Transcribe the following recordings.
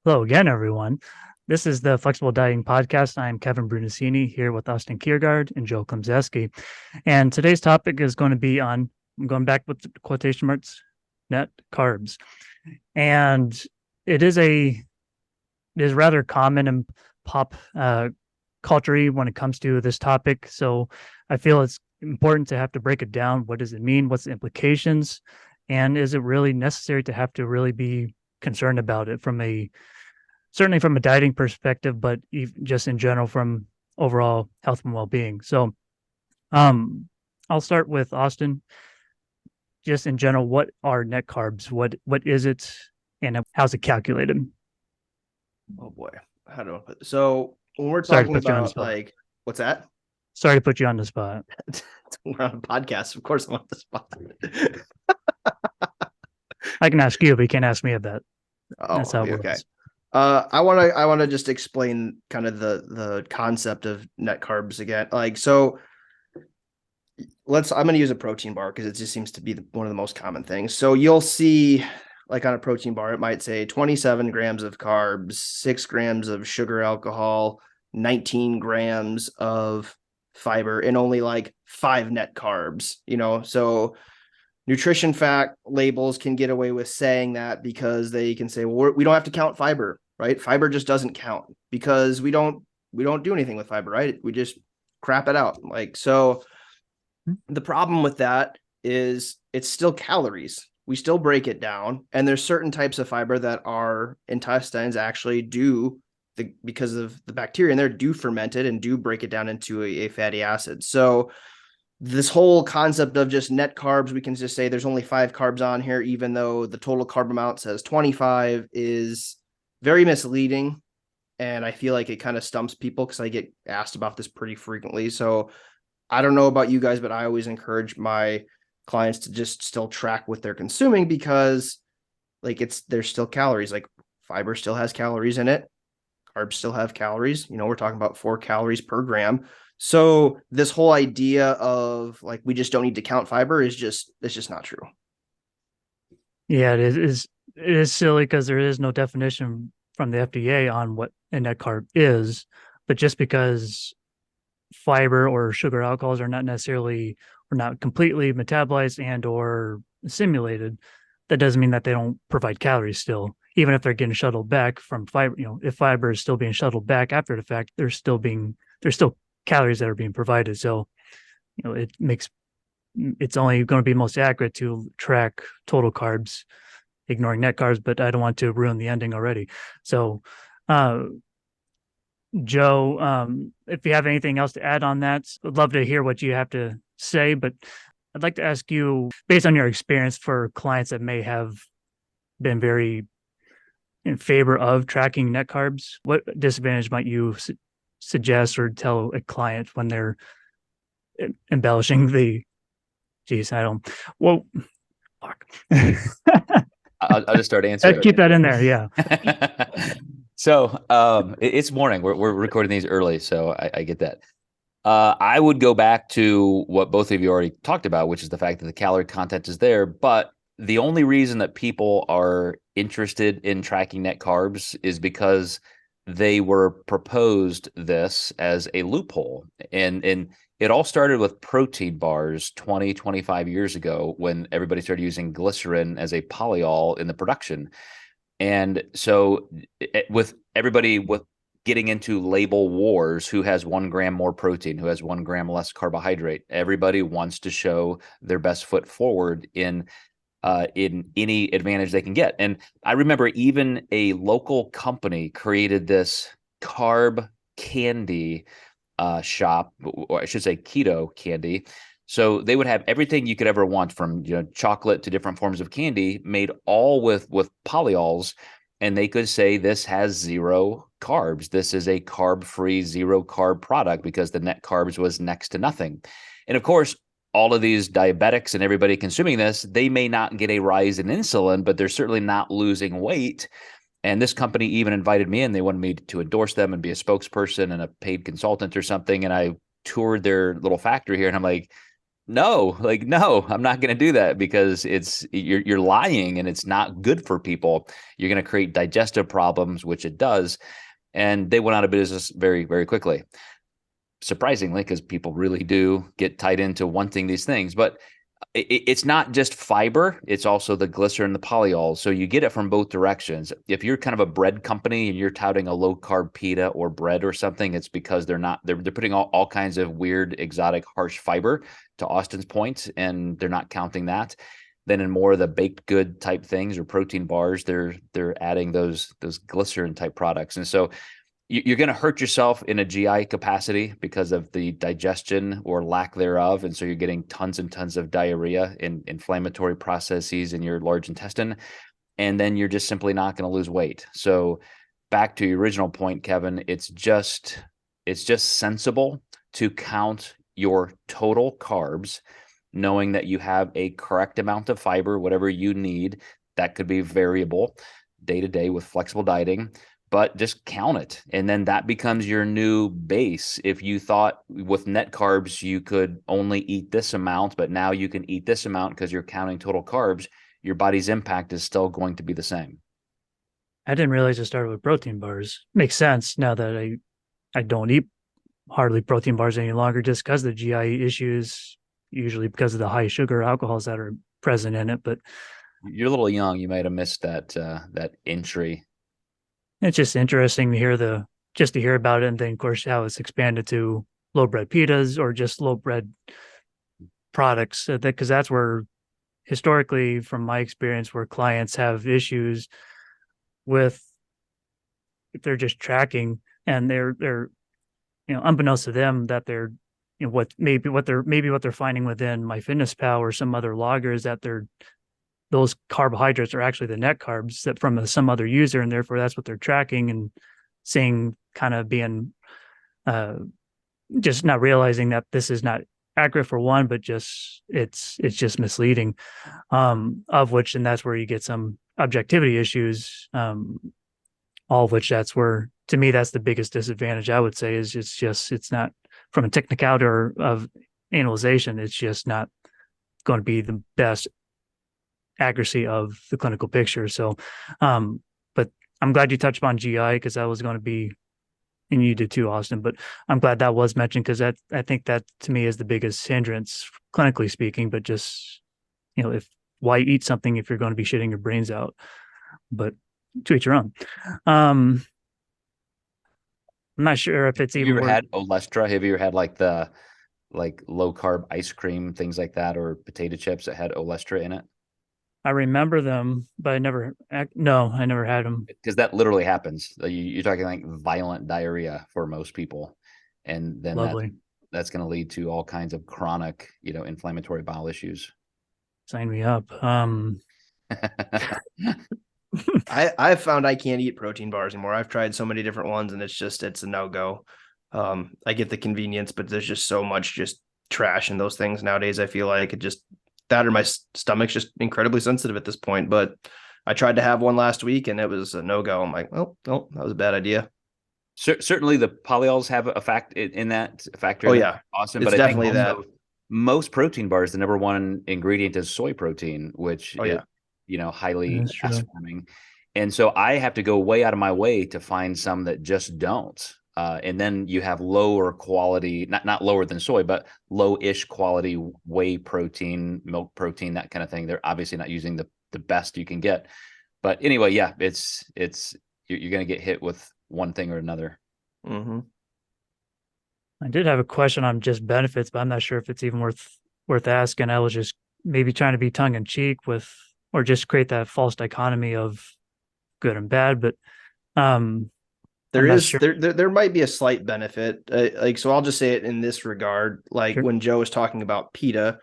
Hello again, everyone. This is the Flexible Dieting Podcast. I'm Kevin Brunacini here with 𝙤𝙤𝙤𝙤 and Joe Klemczewski. And today's topic is going to be on, I'm going back with quotation marks, net carbs. And it is rather common in pop culture when it comes to this topic. So I feel it's important to have to break it down. What does it mean? What's the implications? And is it really necessary to have to really be concerned about it certainly from a dieting perspective, but just in general from overall health and well-being. So I'll start with Austin. Just in general, what are net carbs? What is it, and how's it calculated? Oh boy, how do I put so when we're Sorry to talking put you on the about spot. what's that? Sorry to put you on the spot. We're on a podcast, of course I'm on the spot. I can ask you, but you can't ask me of that. Oh, That's how it okay. works. I want to just explain kind of the concept of net carbs again. I'm going to use a protein bar because it just seems to be one of the most common things. So you'll see, like on a protein bar, it might say 27 grams of carbs, 6 grams of sugar alcohol, 19 grams of fiber, and only like 5 net carbs, So nutrition fact labels can get away with saying that because they can say, well, we don't have to count fiber, right? Fiber just doesn't count because we don't do anything with fiber, right? We just crap it out. So the problem with that is it's still calories. We still break it down, and there's certain types of fiber that our intestines actually do, because of the bacteria in there, do ferment it and do break it down into a fatty acid. So this whole concept of just net carbs, we can just say there's only 5 carbs on here, even though the total carb amount says 25, is very misleading. And I feel like it kind of stumps people because I get asked about this pretty frequently. So I don't know about you guys, but I always encourage my clients to just still track what they're consuming because there's still calories. Like fiber still has calories in it. Carbs still have calories. We're talking about 4 calories per gram. So this whole idea of like we just don't need to count fiber it's just not true. Yeah, it is silly because there is no definition from the FDA on what a net carb is, but just because fiber or sugar alcohols are not necessarily or not completely metabolized and or assimilated, that doesn't mean that they don't provide calories still. Even if they're getting shuttled back from fiber, if fiber is still being shuttled back after the fact, there's still calories that are being provided. So, it's only going to be most accurate to track total carbs, ignoring net carbs, but I don't want to ruin the ending already. So, Joe, if you have anything else to add on that, I'd love to hear what you have to say, but I'd like to ask you, based on your experience for clients that may have been very in favor of tracking net carbs, what disadvantage might you suggest or tell a client when they're embellishing I don't, well, fuck. I'll just start answering. Keep that in there. Yeah. So it's morning. We're recording these early, so I get that. I would go back to what both of you already talked about, which is the fact that the calorie content is there. But the only reason that people are interested in tracking net carbs is because they were proposed this as a loophole. And it all started with protein bars 25 years ago when everybody started using glycerin as a polyol in the production. And so with everybody getting into label wars, who has 1 gram more protein, who has 1 gram less carbohydrate, everybody wants to show their best foot forward in any advantage they can get. And I remember even a local company created this carb candy shop, or I should say keto candy. So they would have everything you could ever want, from chocolate to different forms of candy, made all with polyols, and they could say this has 0 carbs. This is a carb-free, 0 carb product because the net carbs was next to nothing. And of course, all of these diabetics and everybody consuming this, they may not get a rise in insulin, but they're certainly not losing weight. And this company even invited me in. They wanted me to endorse them and be a spokesperson and a paid consultant or something. And I toured their little factory here, and I'm like, No, like, no, I'm not going to do that because you're lying and it's not good for people. You're going to create digestive problems, which it does. And they went out of business very, very quickly. Surprisingly, because people really do get tied into wanting these things. But it's not just fiber, it's also the glycerin, the polyols. So you get it from both directions. If you're kind of a bread company and you're touting a low carb pita or bread or something, it's because they're putting all kinds of weird, exotic, harsh fiber, to Austin's point, and they're not counting that. Then in more of the baked good type things or protein bars, they're adding those glycerin type products. And so you're going to hurt yourself in a GI capacity because of the digestion or lack thereof. And so you're getting tons and tons of diarrhea and inflammatory processes in your large intestine. And then you're just simply not going to lose weight. So back to your original point, Kevin, it's just sensible to count your total carbs, knowing that you have a correct amount of fiber, whatever you need. That could be variable day to day with flexible dieting, but just count it. And then that becomes your new base. If you thought with net carbs, you could only eat this amount, but now you can eat this amount because you're counting total carbs, your body's impact is still going to be the same. I didn't realize it started with protein bars. Makes sense now that I don't eat hardly protein bars any longer, just because of the GI issues, usually because of the high sugar alcohols that are present in it. But you're a little young. You might have missed that entry. it's just interesting to hear about it, and then of course how it's expanded to low bread pitas or just low bread products. Because that's where historically, from my experience, where clients have issues with if they're just tracking and they're unbeknownst to them that they're what they're finding within MyFitnessPal or some other logger is that those carbohydrates are actually the net carbs that from some other user, and therefore that's what they're tracking and seeing, kind of being just not realizing that this is not accurate for one, but just it's just misleading, of which, and that's where you get some objectivity issues, all of which that's where, to me, that's the biggest disadvantage I would say is it's not from a technicality or of analyzation, it's just not going to be the best accuracy of the clinical picture. So, but I'm glad you touched on GI because that was going to be, and you did too, Austin, but I'm glad that was mentioned because I think that to me is the biggest hindrance clinically speaking, but just, if why eat something if you're going to be shitting your brains out, but to each your own. I'm not sure if it's Have even you ever had Olestra? Have you ever had like the low carb ice cream, things like that, or potato chips that had Olestra in it? I remember them, but I never had them. Because that literally happens. You're talking like violent diarrhea for most people, and then Lovely. that's going to lead to all kinds of chronic, inflammatory bowel issues. Sign me up. I've found I can't eat protein bars anymore. I've tried so many different ones and it's a no-go. I get the convenience, but there's just so much just trash in those things nowadays. I feel like that or my stomach's just incredibly sensitive at this point. But I tried to have one last week and it was a no-go. I'm like, well, no, that was a bad idea. Certainly the polyols have a factor in that factor. Oh yeah. Awesome. It's But I think definitely also that. most protein bars, the number one ingredient is soy protein, which Oh yeah. highly That's true. fast-forming. And so I have to go way out of my way to find some that just don't. And then you have lower quality, not lower than soy, but low-ish quality whey protein, milk protein, that kind of thing. They're obviously not using the best you can get. But anyway, yeah, you're going to get hit with one thing or another. Mm-hmm. I did have a question on just benefits, but I'm not sure if it's even worth asking. I was just maybe trying to be tongue in cheek with, or just create that false dichotomy of good and bad. But there might be a slight benefit. So I'll just say it in this regard. Like Sure. when Joe was talking about pita,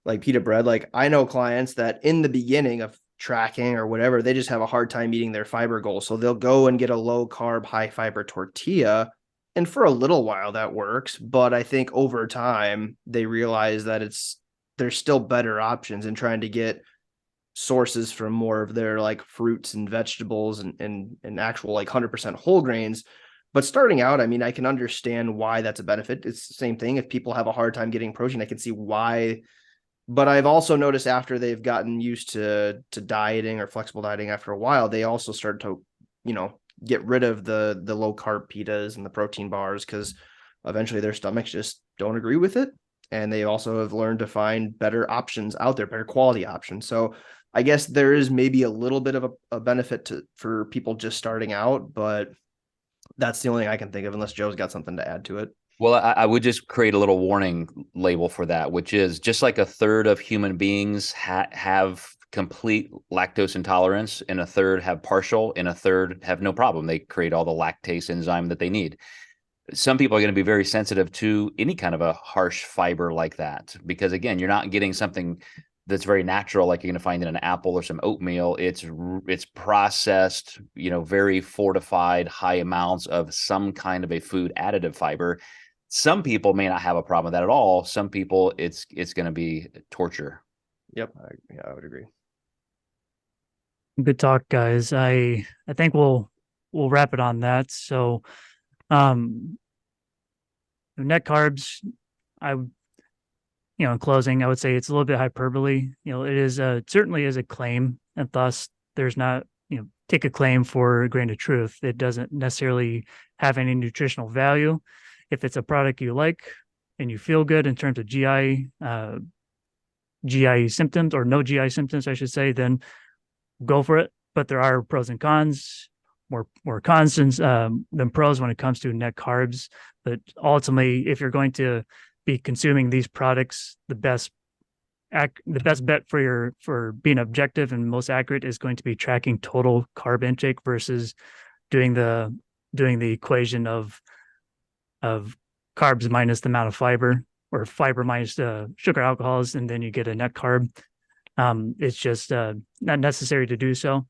like pita bread, like I know clients that in the beginning of tracking or whatever, they just have a hard time meeting their fiber goal. So they'll go and get a low carb, high fiber tortilla. And for a little while that works. But I think over time they realize that there's still better options in trying to get sources from more of their like fruits and vegetables and actual like 100% whole grains. But starting out, I mean, I can understand why that's a benefit. It's the same thing. If people have a hard time getting protein, I can see why. But I've also noticed after they've gotten used to dieting or flexible dieting after a while, they also start to, get rid of the low carb pitas and the protein bars, because eventually their stomachs just don't agree with it. And they also have learned to find better options out there, better quality options. So I guess there is maybe a little bit of a benefit for people just starting out, but that's the only thing I can think of, unless Joe's got something to add to it. Well, I would just create a little warning label for that, which is just like a third of human beings have complete lactose intolerance, and a third have partial, and a third have no problem. They create all the lactase enzyme that they need. Some people are going to be very sensitive to any kind of a harsh fiber like that, because again, you're not getting something that's very natural, like you're going to find in an apple or some oatmeal. It's processed, very fortified, high amounts of some kind of a food additive fiber. Some people may not have a problem with that at all. Some people, it's going to be torture. Yep. I would agree. Good talk, guys. I think we'll wrap it on that. So, net carbs, in closing, I would say it's a little bit hyperbole. It is certainly is a claim, and thus there's not, take a claim for a grain of truth. It doesn't necessarily have any nutritional value. If it's a product you like and you feel good in terms of GI symptoms, or no GI symptoms, I should say, then go for it. But there are pros and cons, more cons than pros when it comes to net carbs. But ultimately, if you're going to be consuming these products, the best bet for being objective and most accurate is going to be tracking total carb intake versus doing the equation of carbs minus the amount of fiber, or fiber minus sugar alcohols, and then you get a net carb. It's just not necessary to do so.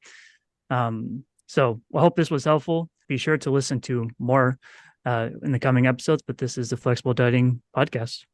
So I hope this was helpful. Be sure to listen to more in the coming episodes, but this is the Flexible Dieting Podcast.